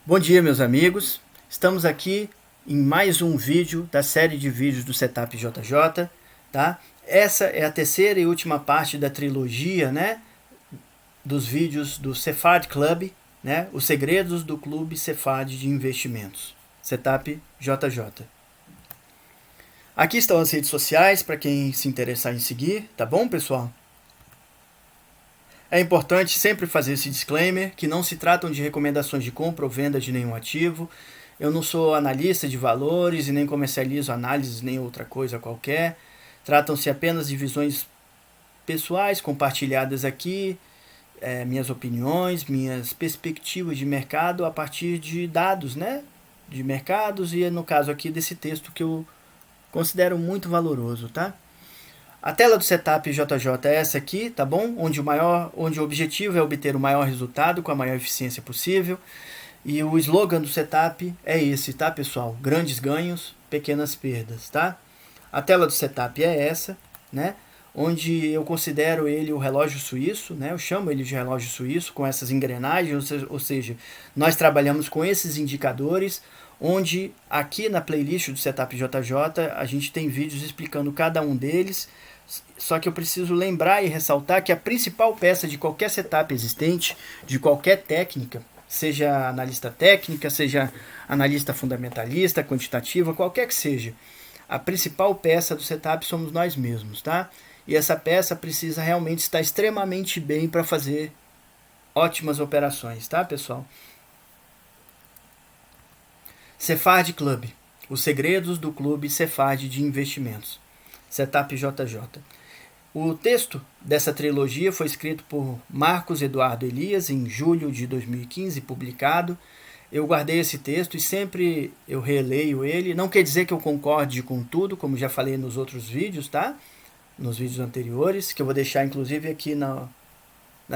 Bom dia, meus amigos. Estamos aqui em mais um vídeo da série de vídeos do Setup JJ, tá? Essa é a terceira e última parte da trilogia, né, dos vídeos do Cephard Club, né, os segredos do Clube Cephard de Investimentos, Setup JJ. Aqui estão as redes sociais para quem se interessar em seguir, tá bom, pessoal? É importante sempre fazer esse disclaimer, que não se tratam de recomendações de compra ou venda de nenhum ativo. Eu não sou analista de valores e nem comercializo análises nem outra coisa qualquer. Tratam-se apenas de visões pessoais compartilhadas aqui, minhas opiniões, minhas perspectivas de mercado a partir de dados, né, de mercados e no caso aqui desse texto que eu considero muito valoroso, tá? A tela do Setup JJ é essa aqui, tá bom? Onde o objetivo é obter o maior resultado com a maior eficiência possível. E o slogan do Setup é esse, tá, pessoal? Grandes ganhos, pequenas perdas, tá? A tela do Setup é essa, né? Onde eu considero ele o relógio suíço, né? Eu chamo ele de relógio suíço com essas engrenagens, ou seja, nós trabalhamos com esses indicadores, onde aqui na playlist do Setup JJ a gente tem vídeos explicando cada um deles. Só que eu preciso lembrar e ressaltar que a principal peça de qualquer setup existente, de qualquer técnica, seja analista técnica, seja analista fundamentalista, quantitativa, qualquer que seja, a principal peça do setup somos nós mesmos, tá? E essa peça precisa realmente estar extremamente bem para fazer ótimas operações, tá, pessoal? Cephard Club, os segredos do Clube Cephard de Investimentos, Setup JJ. O texto dessa trilogia foi escrito por Marcos Eduardo Elias em julho de 2015, publicado. Eu guardei esse texto e sempre eu releio ele. Não quer dizer que eu concorde com tudo, como já falei nos outros vídeos, tá? Nos vídeos anteriores, que eu vou deixar inclusive aqui na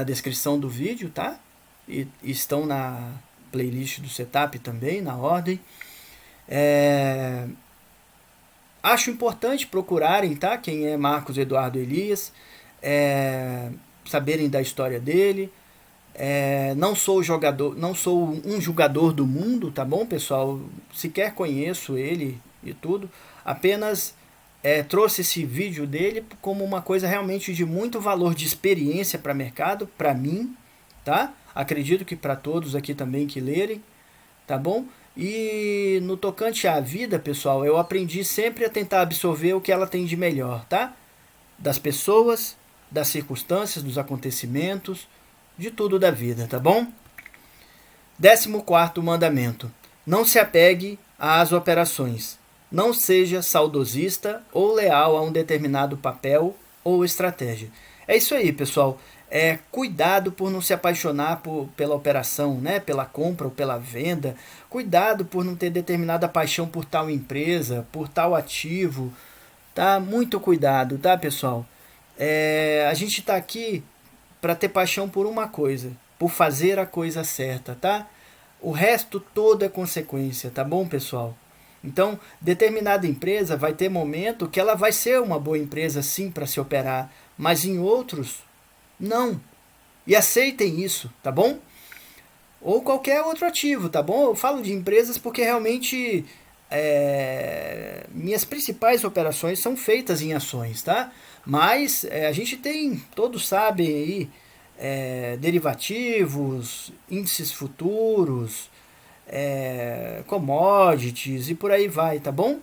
descrição do vídeo, tá? E estão na playlist do Setup também, na ordem. Acho importante procurarem, tá? Quem é Marcos Eduardo Elias, saberem da história dele. Não sou um jogador do mundo, tá bom, pessoal? Sequer conheço ele e tudo. Apenas trouxe esse vídeo dele como uma coisa realmente de muito valor de experiência para mercado, para mim, tá? Acredito que para todos aqui também que lerem, tá bom? E no tocante à vida, pessoal, eu aprendi sempre a tentar absorver o que ela tem de melhor, tá? Das pessoas, das circunstâncias, dos acontecimentos, de tudo da vida, tá bom? 14º mandamento. Não se apegue às operações. Não seja saudosista ou leal a um determinado papel ou estratégia. É isso aí, pessoal. Cuidado por não se apaixonar pela operação, né? Pela compra ou pela venda. Cuidado por não ter determinada paixão por tal empresa, por tal ativo. Tá? Muito cuidado, tá, pessoal? A gente está aqui para ter paixão por uma coisa, por fazer a coisa certa, tá? O resto todo é consequência, tá bom, pessoal? Então, determinada empresa vai ter momento que ela vai ser uma boa empresa sim para se operar, mas em outros não. E aceitem isso, tá bom? Ou qualquer outro ativo, tá bom? Eu falo de empresas porque realmente minhas principais operações são feitas em ações, tá? Mas a gente tem, todos sabem aí, derivativos, índices futuros, commodities e por aí vai, tá bom?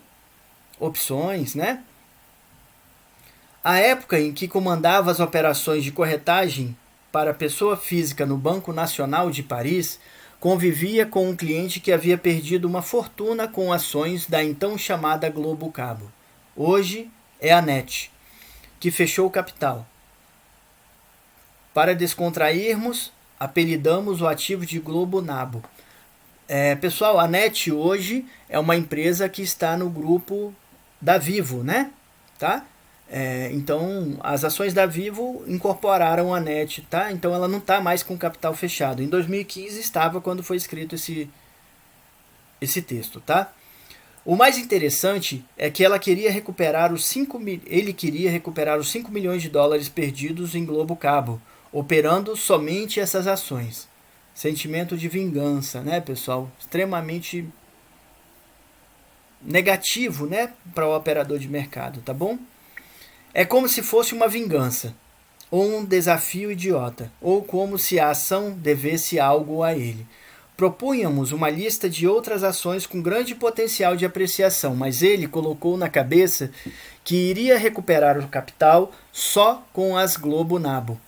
Opções, né? A época em que comandava as operações de corretagem para pessoa física no Banco Nacional de Paris, convivia com um cliente que havia perdido uma fortuna com ações da então chamada Globo Cabo. Hoje é a NET, que fechou o capital. Para descontrairmos, apelidamos o ativo de Globo Nabo. Pessoal, a NET hoje é uma empresa que está no grupo da Vivo, né? Tá? Então, as ações da Vivo incorporaram a NET, tá? Então, ela não está mais com capital fechado. Em 2015 estava quando foi escrito esse texto, tá? O mais interessante é que ele queria recuperar os 5 milhões de dólares perdidos em Globo Cabo, operando somente essas ações, sentimento de vingança, né, pessoal? Extremamente negativo, né, para o operador de mercado, tá bom? É como se fosse uma vingança, ou um desafio idiota, ou como se a ação devesse algo a ele. Propunhamos uma lista de outras ações com grande potencial de apreciação, mas ele colocou na cabeça que iria recuperar o capital só com as Globo Nabo.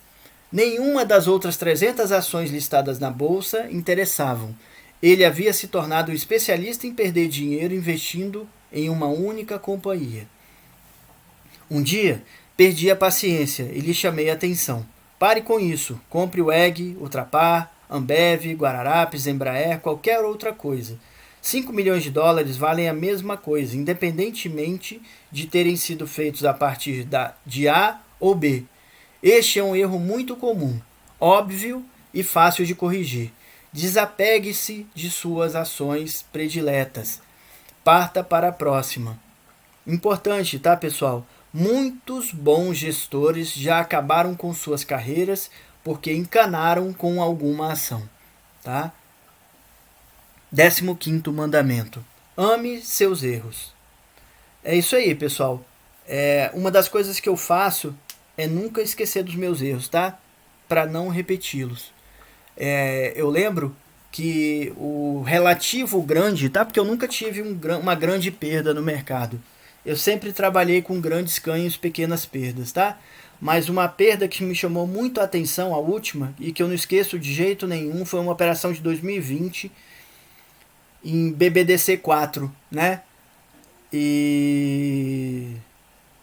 Nenhuma das outras 300 ações listadas na bolsa interessavam. Ele havia se tornado um especialista em perder dinheiro investindo em uma única companhia. Um dia, perdi a paciência e lhe chamei a atenção. Pare com isso, compre o EG, Ultrapar, Ambev, Guararapes, Embraer, qualquer outra coisa. 5 milhões de dólares valem a mesma coisa, independentemente de terem sido feitos a partir de A ou B. Este é um erro muito comum, óbvio e fácil de corrigir. Desapegue-se de suas ações prediletas. Parta para a próxima. Importante, tá, pessoal? Muitos bons gestores já acabaram com suas carreiras porque encanaram com alguma ação, tá? 15º mandamento. Ame seus erros. É isso aí, pessoal. Uma das coisas que eu faço é nunca esquecer dos meus erros, tá? Para não repeti-los. Eu lembro que o relativo grande, tá? Porque eu nunca tive uma grande perda no mercado. Eu sempre trabalhei com grandes ganhos e pequenas perdas, tá? Mas uma perda que me chamou muito a atenção, a última, e que eu não esqueço de jeito nenhum, foi uma operação de 2020 em BBDC4, né? E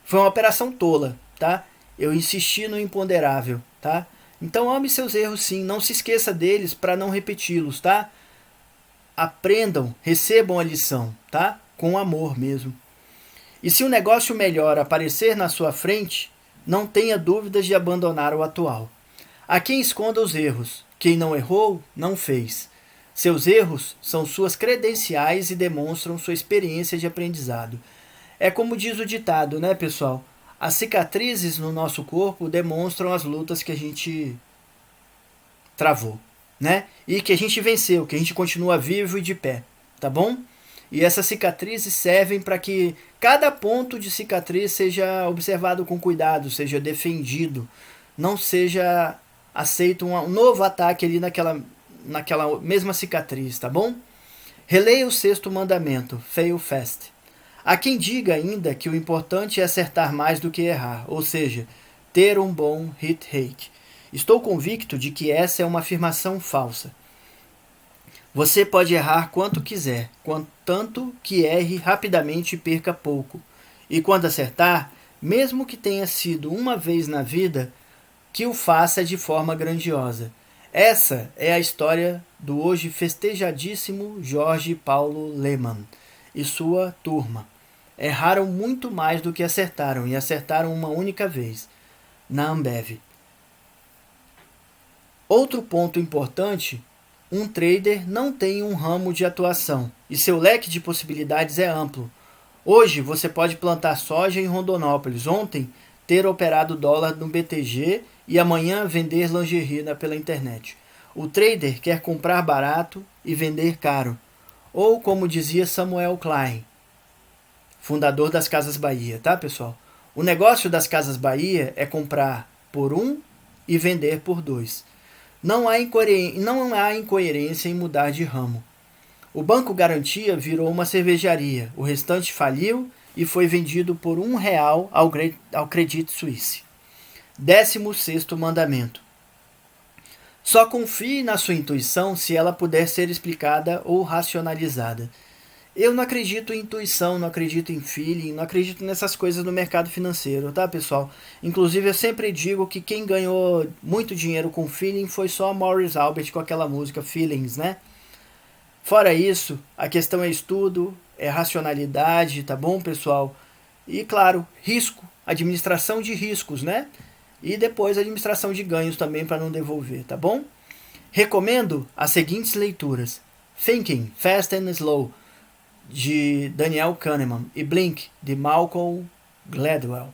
foi uma operação tola, tá? Eu insisti no imponderável, tá? Então ame seus erros sim, não se esqueça deles para não repeti-los, tá? Aprendam, recebam a lição, tá? Com amor mesmo. E se o negócio melhor aparecer na sua frente, não tenha dúvidas de abandonar o atual. Há quem esconda os erros. Quem não errou, não fez. Seus erros são suas credenciais e demonstram sua experiência de aprendizado. É como diz o ditado, né, pessoal? As cicatrizes no nosso corpo demonstram as lutas que a gente travou, né? E que a gente venceu, que a gente continua vivo e de pé, tá bom? E essas cicatrizes servem para que cada ponto de cicatriz seja observado com cuidado, seja defendido, não seja aceito um novo ataque ali naquela mesma cicatriz, tá bom? Releia o 6º mandamento, fail fast. Há quem diga ainda que o importante é acertar mais do que errar, ou seja, ter um bom hit rate. Estou convicto de que essa é uma afirmação falsa. Você pode errar quanto quiser, contanto que erre rapidamente e perca pouco. E quando acertar, mesmo que tenha sido uma vez na vida, que o faça de forma grandiosa. Essa é a história do hoje festejadíssimo Jorge Paulo Lemann e sua turma. Erraram muito mais do que acertaram, e acertaram uma única vez, na Ambev. Outro ponto importante: um trader não tem um ramo de atuação e seu leque de possibilidades é amplo. Hoje você pode plantar soja em Rondonópolis, ontem ter operado dólar no BTG e amanhã vender lingerie pela internet. O trader quer comprar barato e vender caro. Ou como dizia Samuel Klein, fundador das Casas Bahia, tá, pessoal? O negócio das Casas Bahia é comprar por 1 e vender por 2. Não há incoerência em mudar de ramo. O Banco Garantia virou uma cervejaria, o restante faliu e foi vendido por R$1 ao Credit Suisse. 16º mandamento. Só confie na sua intuição se ela puder ser explicada ou racionalizada. Eu não acredito em intuição, não acredito em feeling, não acredito nessas coisas no mercado financeiro, tá, pessoal? Inclusive, eu sempre digo que quem ganhou muito dinheiro com feeling foi só Maurice Albert com aquela música Feelings, né? Fora isso, a questão é estudo, é racionalidade, tá bom, pessoal? E, claro, risco, administração de riscos, né? E depois administração de ganhos também para não devolver, tá bom? Recomendo as seguintes leituras: Thinking, Fast and Slow, de Daniel Kahneman, e Blink, de Malcolm Gladwell.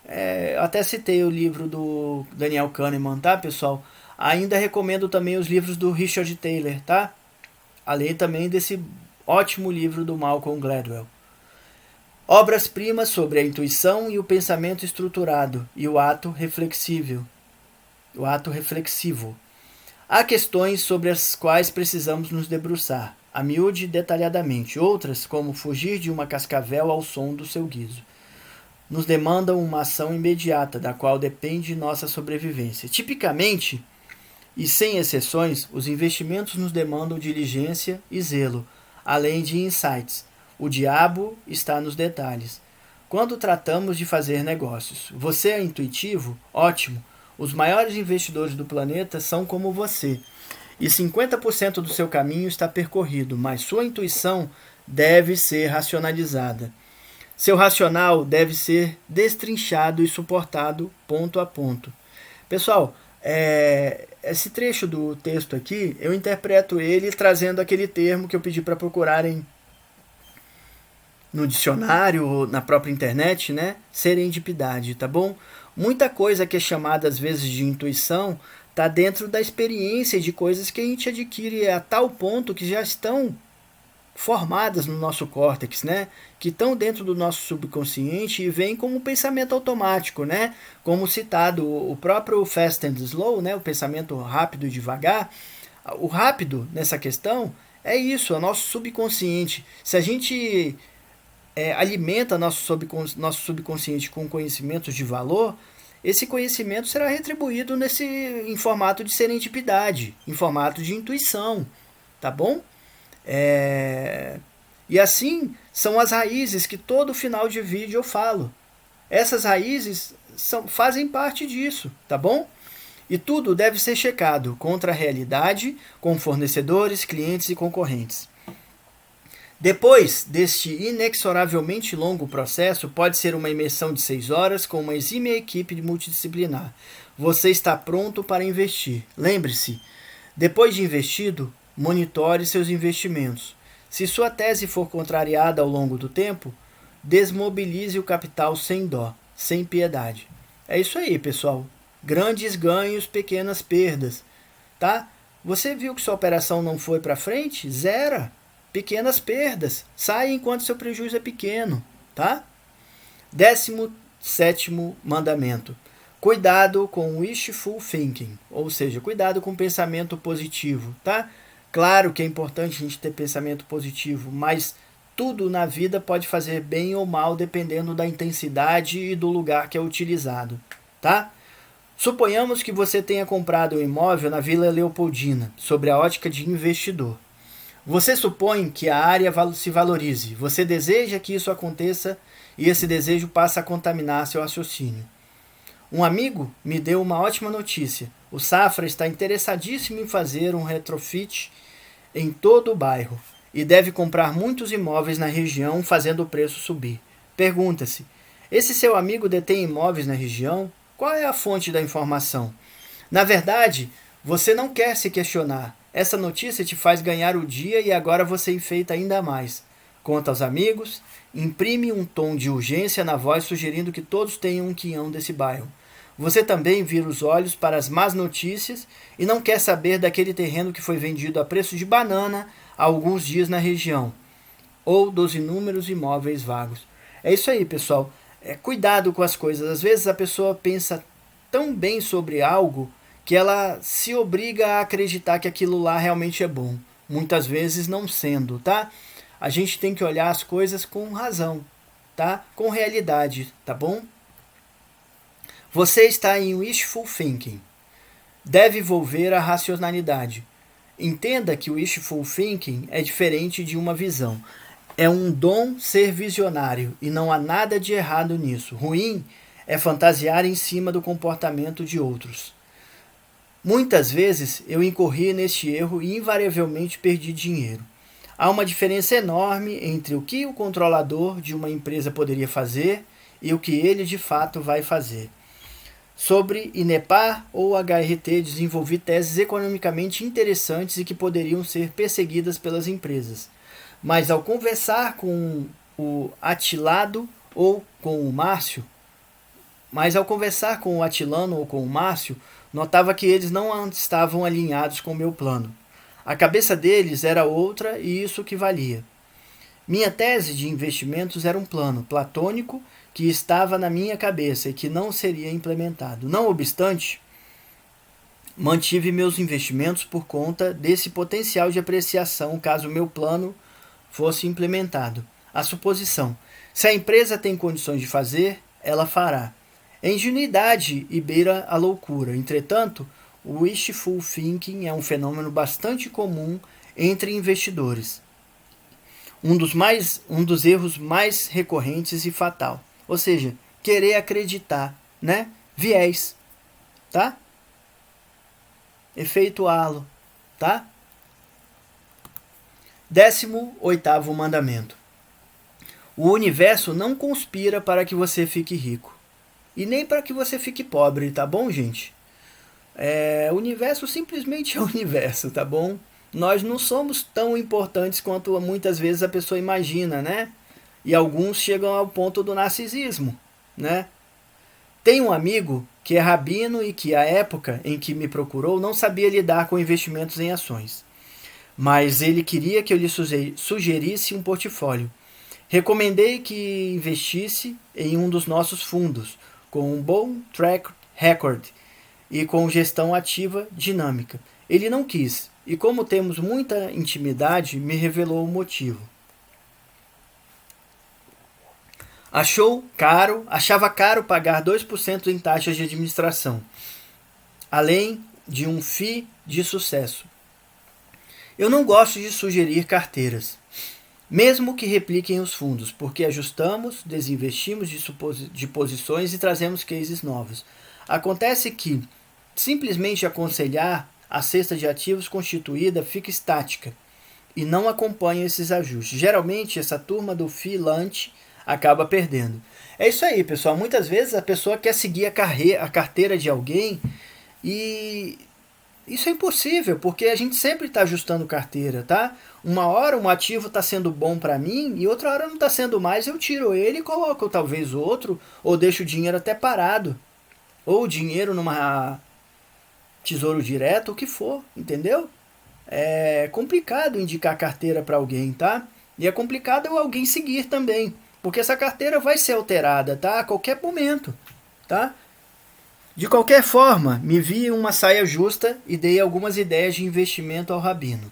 Eu até citei o livro do Daniel Kahneman, tá, pessoal? Ainda recomendo também os livros do Richard Thaler, tá? Além também desse ótimo livro do Malcolm Gladwell. Obras-primas sobre a intuição e o pensamento estruturado e o ato reflexivo. Há questões sobre as quais precisamos nos debruçar, a miúde detalhadamente. Outras, como fugir de uma cascavel ao som do seu guizo, nos demandam uma ação imediata, da qual depende nossa sobrevivência. Tipicamente, e sem exceções, os investimentos nos demandam diligência e zelo, além de insights. O diabo está nos detalhes. Quando tratamos de fazer negócios, você é intuitivo? Ótimo. Os maiores investidores do planeta são como você. E 50% do seu caminho está percorrido, mas sua intuição deve ser racionalizada. Seu racional deve ser destrinchado e suportado ponto a ponto. Pessoal, esse trecho do texto aqui, eu interpreto ele trazendo aquele termo que eu pedi para procurarem no dicionário ou na própria internet, né? Serendipidade, tá bom? Muita coisa que é chamada às vezes de intuição está dentro da experiência de coisas que a gente adquire a tal ponto que já estão formadas no nosso córtex, né? Que estão dentro do nosso subconsciente e vêm como um pensamento automático, né? Como citado o próprio Fast and Slow, né? O pensamento rápido e devagar. O rápido nessa questão é isso, é o nosso subconsciente. Se a gente alimenta nosso subconsciente com conhecimentos de valor, esse conhecimento será retribuído em formato de serendipidade, em formato de intuição, tá bom? E assim são as raízes que todo final de vídeo eu falo. Essas raízes fazem parte disso, tá bom? E tudo deve ser checado contra a realidade, com fornecedores, clientes e concorrentes. Depois deste inexoravelmente longo processo, pode ser uma imersão de 6 horas com uma exímia equipe multidisciplinar. Você está pronto para investir. Lembre-se, depois de investido, monitore seus investimentos. Se sua tese for contrariada ao longo do tempo, desmobilize o capital sem dó, sem piedade. É isso aí, pessoal. Grandes ganhos, pequenas perdas, tá? Você viu que sua operação não foi para frente? Zera. Pequenas perdas. Sai enquanto seu prejuízo é pequeno, tá? 17º mandamento. Cuidado com wishful thinking, ou seja, cuidado com pensamento positivo, tá? Claro que é importante a gente ter pensamento positivo, mas tudo na vida pode fazer bem ou mal dependendo da intensidade e do lugar que é utilizado, tá? Suponhamos que você tenha comprado um imóvel na Vila Leopoldina, sobre a ótica de investidor. Você supõe que a área se valorize, você deseja que isso aconteça e esse desejo passa a contaminar seu raciocínio. Um amigo me deu uma ótima notícia. O Safra está interessadíssimo em fazer um retrofit em todo o bairro e deve comprar muitos imóveis na região, fazendo o preço subir. Pergunta-se, esse seu amigo detém imóveis na região? Qual é a fonte da informação? Na verdade, você não quer se questionar. Essa notícia te faz ganhar o dia e agora você enfeita ainda mais. Conta aos amigos, imprime um tom de urgência na voz sugerindo que todos tenham um quinhão desse bairro. Você também vira os olhos para as más notícias e não quer saber daquele terreno que foi vendido a preço de banana há alguns dias na região, ou dos inúmeros imóveis vagos. É isso aí, pessoal. Cuidado com as coisas. Às vezes a pessoa pensa tão bem sobre algo que ela se obriga a acreditar que aquilo lá realmente é bom. Muitas vezes não sendo, tá? A gente tem que olhar as coisas com razão, tá? Com realidade, tá bom? Você está em wishful thinking. Deve envolver a racionalidade. Entenda que o wishful thinking é diferente de uma visão. É um dom ser visionário e não há nada de errado nisso. Ruim é fantasiar em cima do comportamento de outros. Muitas vezes eu incorri neste erro e invariavelmente perdi dinheiro. Há uma diferença enorme entre o que o controlador de uma empresa poderia fazer e o que ele de fato vai fazer. Sobre INEPAR ou HRT, desenvolvi teses economicamente interessantes e que poderiam ser perseguidas pelas empresas. Mas ao conversar com o Atilano ou com o Márcio, Notava que eles não estavam alinhados com o meu plano. A cabeça deles era outra e isso que valia. Minha tese de investimentos era um plano platônico que estava na minha cabeça e que não seria implementado. Não obstante, mantive meus investimentos por conta desse potencial de apreciação caso meu plano fosse implementado. A suposição: se a empresa tem condições de fazer, ela fará. É ingenuidade e beira a loucura. Entretanto, o wishful thinking é um fenômeno bastante comum entre investidores. Um dos erros mais recorrentes e fatal. Ou seja, querer acreditar, né? Viés, tá? Efeito halo, tá? 18º mandamento. O universo não conspira para que você fique rico. E nem para que você fique pobre, tá bom, gente? O universo simplesmente é o universo, tá bom? Nós não somos tão importantes quanto muitas vezes a pessoa imagina, né? E alguns chegam ao ponto do narcisismo, né? Tem um amigo que é rabino e que, à época em que me procurou, não sabia lidar com investimentos em ações. Mas ele queria que eu lhe sugerisse um portfólio. Recomendei que investisse em um dos nossos fundos, com um bom track record e com gestão ativa dinâmica. Ele não quis, e como temos muita intimidade, me revelou o motivo. Achava caro pagar 2% em taxas de administração, além de um FII de sucesso. Eu não gosto de sugerir carteiras, mesmo que repliquem os fundos, porque ajustamos, desinvestimos de posições e trazemos cases novos. Acontece que simplesmente aconselhar a cesta de ativos constituída fica estática e não acompanha esses ajustes. Geralmente, essa turma do FII lunch acaba perdendo. É isso aí, pessoal. Muitas vezes a pessoa quer seguir a carteira de alguém e isso é impossível, porque a gente sempre está ajustando carteira, tá? Uma hora um ativo está sendo bom para mim e outra hora não está sendo mais, eu tiro ele e coloco talvez outro, ou deixo o dinheiro até parado, ou o dinheiro numa tesouro direto, o que for, entendeu? É complicado indicar carteira para alguém, tá? E é complicado alguém seguir também, porque essa carteira vai ser alterada, tá? A qualquer momento, tá? De qualquer forma, me vi uma saia justa e dei algumas ideias de investimento ao rabino.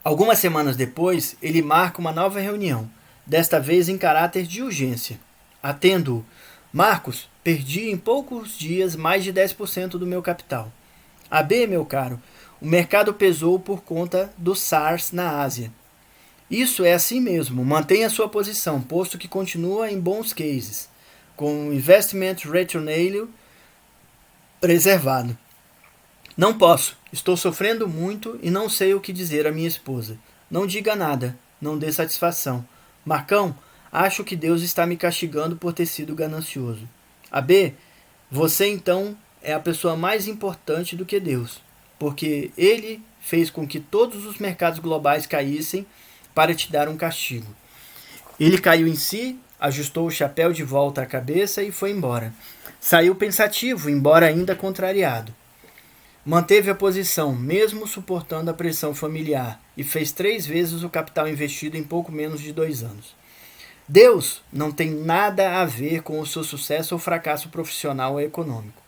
Algumas semanas depois, ele marca uma nova reunião, desta vez em caráter de urgência. Atendo-o. Marcos, perdi em poucos dias mais de 10% do meu capital. AB, meu caro, o mercado pesou por conta do SARS na Ásia. Isso é assim mesmo, mantenha sua posição, posto que continua em bons cases, com o investment return preservado. Não posso, estou sofrendo muito e não sei o que dizer à minha esposa. Não diga nada, não dê satisfação. Marcão, acho que Deus está me castigando por ter sido ganancioso. AB, você então é a pessoa mais importante do que Deus, porque Ele fez com que todos os mercados globais caíssem para te dar um castigo. Ele caiu em si, ajustou o chapéu de volta à cabeça e foi embora. Saiu pensativo, embora ainda contrariado. Manteve a posição, mesmo suportando a pressão familiar, e fez 3 vezes o capital investido em pouco menos de 2 anos. Deus não tem nada a ver com o seu sucesso ou fracasso profissional ou econômico.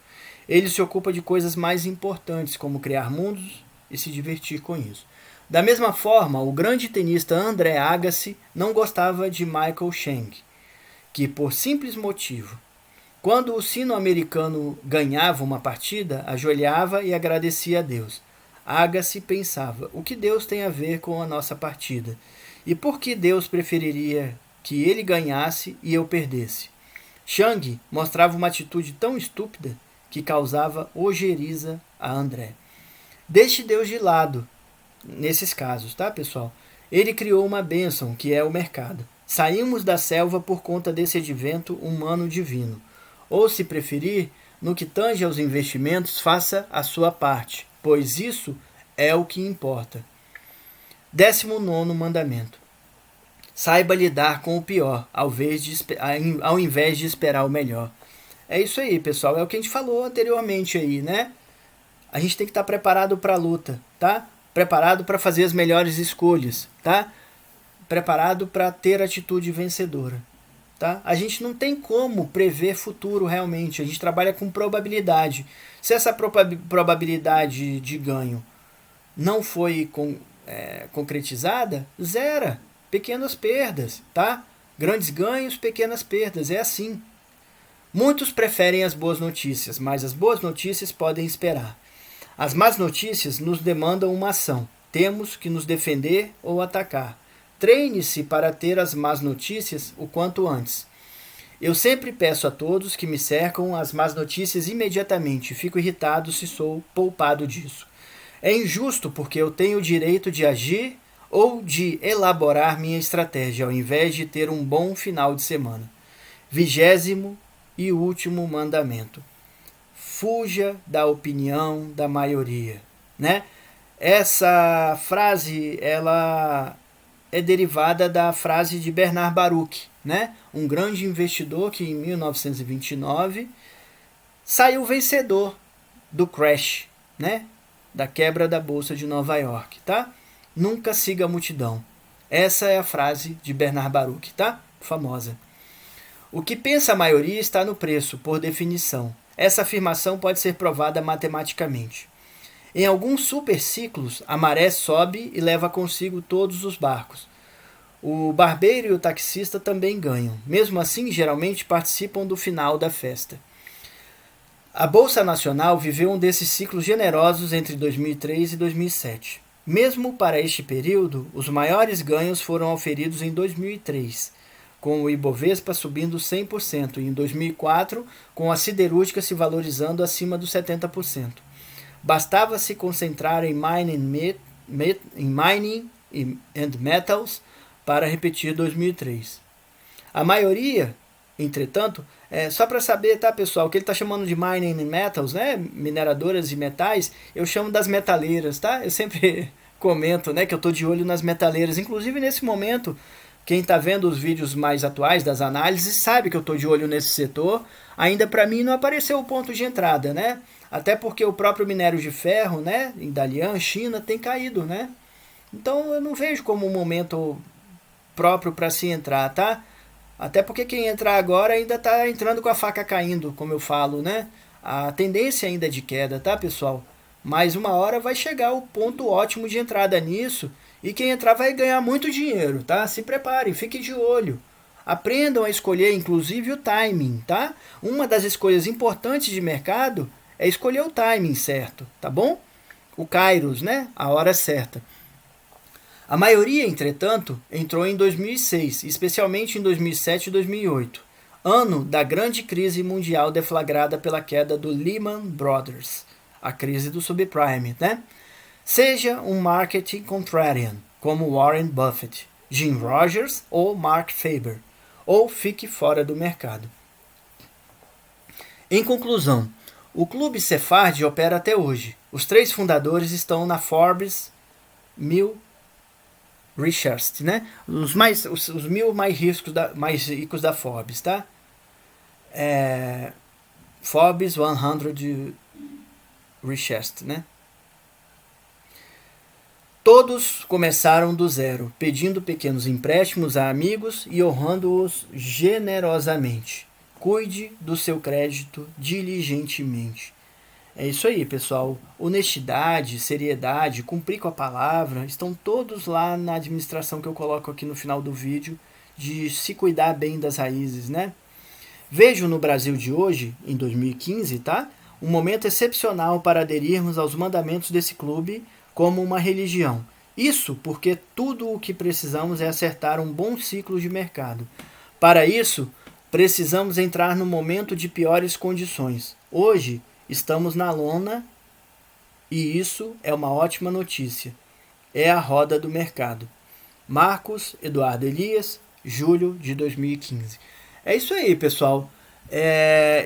Ele se ocupa de coisas mais importantes, como criar mundos e se divertir com isso. Da mesma forma, o grande tenista André Agassi não gostava de Michael Chang, que, por simples motivo, quando o sino-americano ganhava uma partida, ajoelhava e agradecia a Deus. Agassi pensava, o que Deus tem a ver com a nossa partida? E por que Deus preferiria que ele ganhasse e eu perdesse? Chang mostrava uma atitude tão estúpida que causava ojeriza a André. Deixe Deus de lado nesses casos, tá, pessoal? Ele criou uma bênção, que é o mercado. Saímos da selva por conta desse advento humano divino. Ou, se preferir, no que tange aos investimentos, faça a sua parte, pois isso é o que importa. 19º mandamento. Saiba lidar com o pior, ao invés de esperar o melhor. É isso aí, pessoal. É o que a gente falou anteriormente aí, né? A gente tem que estar preparado para a luta, tá? Preparado para fazer as melhores escolhas, tá? Preparado para ter atitude vencedora, tá? A gente não tem como prever futuro realmente. A gente trabalha com probabilidade. Se essa probabilidade de ganho não foi concretizada, zera. Pequenas perdas, tá? Grandes ganhos, pequenas perdas. É assim. Muitos preferem as boas notícias, mas as boas notícias podem esperar. As más notícias nos demandam uma ação. Temos que nos defender ou atacar. Treine-se para ter as más notícias o quanto antes. Eu sempre peço a todos que me cercam as más notícias imediatamente. Fico irritado se sou poupado disso. É injusto porque eu tenho o direito de agir ou de elaborar minha estratégia, ao invés de ter um bom final de semana. 20º e último mandamento. Fuja da opinião da maioria, né? Essa frase, ela é derivada da frase de Bernard Baruch, né? Um grande investidor que em 1929 saiu vencedor do crash, né? Da quebra da Bolsa de Nova York, tá? Nunca siga a multidão. Essa é a frase de Bernard Baruch, tá? Famosa. O que pensa a maioria está no preço, por definição. Essa afirmação pode ser provada matematicamente. Em alguns superciclos, a maré sobe e leva consigo todos os barcos. O barbeiro e o taxista também ganham. Mesmo assim, geralmente participam do final da festa. A Bolsa Nacional viveu um desses ciclos generosos entre 2003 e 2007. Mesmo para este período, os maiores ganhos foram auferidos em 2003, com o Ibovespa subindo 100%, e em 2004, com a siderúrgica se valorizando acima dos 70%. Bastava se concentrar em mining and metals para repetir 2003. A maioria, entretanto, só para saber, tá, pessoal, o que ele está chamando de mining and metals, né, mineradoras e metais, eu chamo das metaleiras, tá? Eu sempre comento, né, que eu estou de olho nas metaleiras. Inclusive, nesse momento, quem está vendo os vídeos mais atuais das análises sabe que eu estou de olho nesse setor. Ainda para mim não apareceu o ponto de entrada, né? Até porque o próprio minério de ferro, né, em Dalian, China, tem caído, né? Então eu não vejo como um momento próprio para se entrar, tá? Até porque quem entrar agora ainda está entrando com a faca caindo, como eu falo, né? A tendência ainda é de queda, tá, pessoal? Mas uma hora vai chegar o ponto ótimo de entrada nisso, e quem entrar vai ganhar muito dinheiro, tá? Se preparem, fiquem de olho. Aprendam a escolher, inclusive, o timing, tá? Uma das escolhas importantes de mercado é escolher o timing certo, tá bom? O Kairos, né? A hora certa. A maioria, entretanto, entrou em 2006, especialmente em 2007 e 2008, ano da grande crise mundial deflagrada pela queda do Lehman Brothers, a crise do subprime, né? Seja um marketing contrarian, como Warren Buffett, Jim Rogers ou Mark Faber, ou fique fora do mercado. Em conclusão, o Clube Sefard opera até hoje. Os 3 fundadores estão na Forbes 1000 Richest, né? Os 1000 mais ricos da Forbes, tá? Forbes 100 Richest, né? Todos começaram do zero, pedindo pequenos empréstimos a amigos e honrando-os generosamente. Cuide do seu crédito diligentemente. É isso aí, pessoal. Honestidade, seriedade, cumprir com a palavra, estão todos lá na administração que eu coloco aqui no final do vídeo, de se cuidar bem das raízes, né? Vejo no Brasil de hoje, em 2015, tá? Um momento excepcional para aderirmos aos mandamentos desse clube como uma religião. Isso porque tudo o que precisamos é acertar um bom ciclo de mercado. Para isso, precisamos entrar no momento de piores condições. Hoje, estamos na lona e isso é uma ótima notícia. É a roda do mercado. Marcos Eduardo Elias, julho de 2015. É isso aí, pessoal.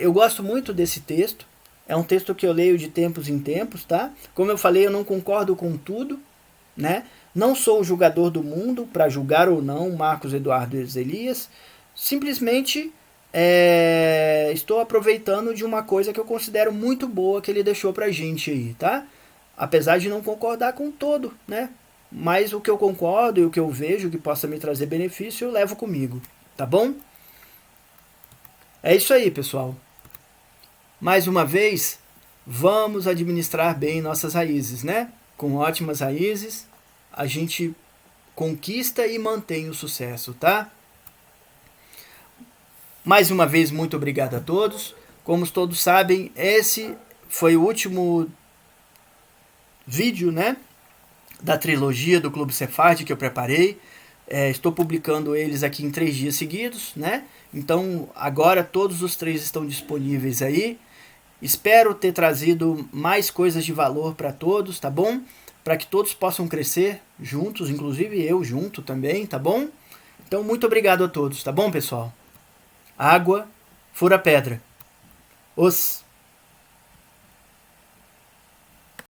Eu gosto muito desse texto. É um texto que eu leio de tempos em tempos, tá? Como eu falei, eu não concordo com tudo, né? Não sou o julgador do mundo para julgar ou não Marcos Eduardo Elias. Simplesmente estou aproveitando de uma coisa que eu considero muito boa que ele deixou pra gente aí, tá? Apesar de não concordar com todo, né? Mas o que eu concordo e o que eu vejo que possa me trazer benefício, eu levo comigo, tá bom? É isso aí, pessoal. Mais uma vez, vamos administrar bem nossas raízes, né? Com ótimas raízes, a gente conquista e mantém o sucesso, tá? Mais uma vez, muito obrigado a todos. Como todos sabem, esse foi o último vídeo, né, da trilogia do Clube Cefard que eu preparei. Estou publicando eles aqui em 3 dias seguidos, né? Então agora todos os 3 estão disponíveis aí. Espero ter trazido mais coisas de valor para todos, tá bom? Para que todos possam crescer juntos, inclusive eu junto também, tá bom? Então muito obrigado a todos, tá bom, pessoal? Água, fura pedra. Os